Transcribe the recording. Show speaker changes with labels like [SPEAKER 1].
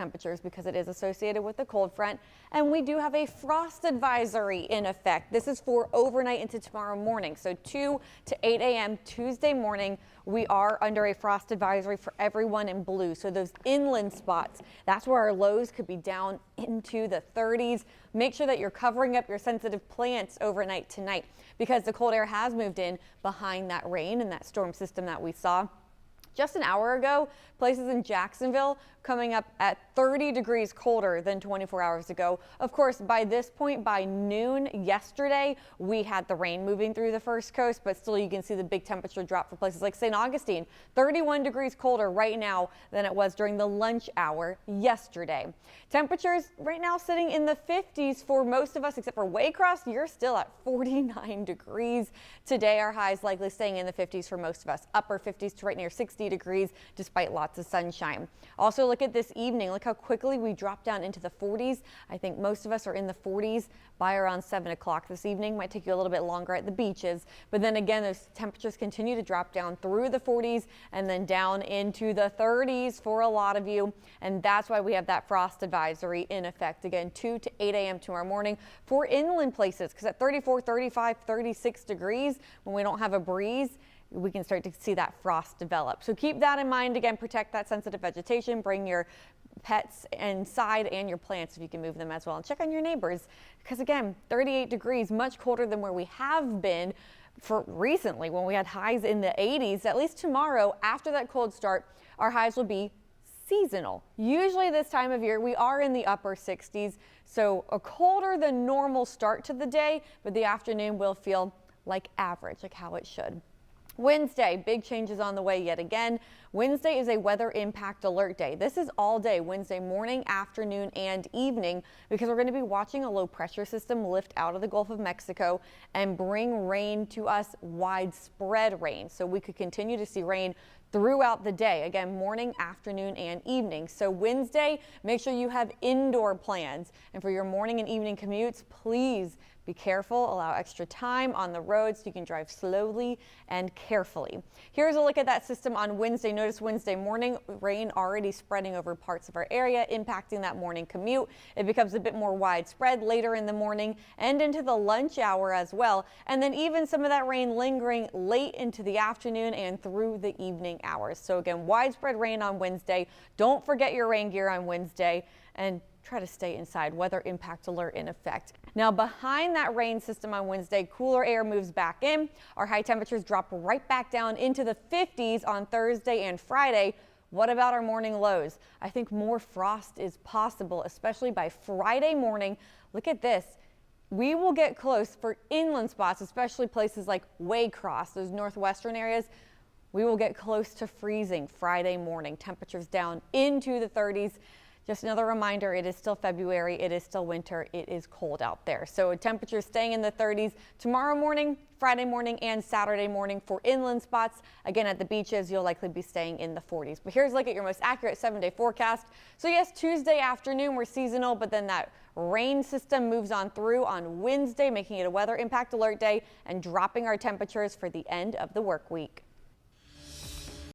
[SPEAKER 1] temperatures because it is associated with the cold front, and we do have a frost advisory in effect. This is for overnight into tomorrow morning, so 2 to 8 a.m. Tuesday morning. We are under a frost advisory for everyone in blue. So those inland spots, that's where our lows could be down into the 30s. Make sure that you're covering up your sensitive plants overnight tonight because the cold air has moved in behind that rain and that storm system that we saw just an hour ago. Places in Jacksonville coming up at 30 degrees colder than 24 hours ago. Of course, by this point, by noon yesterday, we had the rain moving through the first coast, but still you can see the big temperature drop for places like St. Augustine, 31 degrees colder right now than it was during the lunch hour yesterday. Temperatures right now sitting in the 50s for most of us, except for Waycross. You're still at 49 degrees. Today, our highs likely staying in the 50s for most of us, upper 50s to right near 60 degrees despite lots of sunshine. Also, look at this evening. Look how quickly we drop down into the 40s. I think most of us are in the 40s by around 7 o'clock this evening. Might take you a little bit longer at the beaches, but then again, those temperatures continue to drop down through the 40s and then down into the 30s for a lot of you. And that's why we have that frost advisory in effect again, 2 to 8 a.m. tomorrow morning for inland places, because at 34, 35, 36 degrees, when we don't have a breeze, we can start to see that frost develop. So keep that in mind. Again, protect that sensitive vegetation. Bring your pets inside and your plants if you can move them as well. And check on your neighbors because, again, 38 degrees, much colder than where we have been for recently when we had highs in the 80s. At least tomorrow, after that cold start, our highs will be seasonal. Usually this time of year, we are in the upper 60s. So a colder than normal start to the day, but the afternoon will feel like average, like how it should. Wednesday, big changes on the way yet again. Wednesday is a weather impact alert day. This is all day, Wednesday morning, afternoon, and evening, because we're going to be watching a low pressure system lift out of the Gulf of Mexico and bring rain to us, widespread rain. So we could continue to see rain throughout the day, again, morning, afternoon, and evening. So Wednesday, make sure you have indoor plans. And for your morning and evening commutes, please be careful, allow extra time on the road so you can drive slowly and carefully. Here's a look at that system on Wednesday. Notice Wednesday morning, rain already spreading over parts of our area, impacting that morning commute. It becomes a bit more widespread later in the morning and into the lunch hour as well. And then even some of that rain lingering late into the afternoon and through the evening hours. So again, widespread rain on Wednesday. Don't forget your rain gear on Wednesday and try to stay inside. Weather impact alert in effect. Now behind that rain system on Wednesday, cooler air moves back in. Our high temperatures drop right back down into the 50s on Thursday and Friday. What about our morning lows? I think more frost is possible, especially by Friday morning. Look at this. We will get close for inland spots, especially places like Waycross, those northwestern areas. We will get close to freezing Friday morning. Temperatures down into the 30s. Just another reminder, it is still February, it is still winter, it is cold out there. So temperatures staying in the 30s tomorrow morning, Friday morning, and Saturday morning for inland spots. Again, at the beaches, you'll likely be staying in the 40s. But here's a look at your most accurate 7-day forecast. So yes, Tuesday afternoon, we're seasonal, but then that rain system moves on through on Wednesday, making it a weather impact alert day and dropping our temperatures for the end of the work week.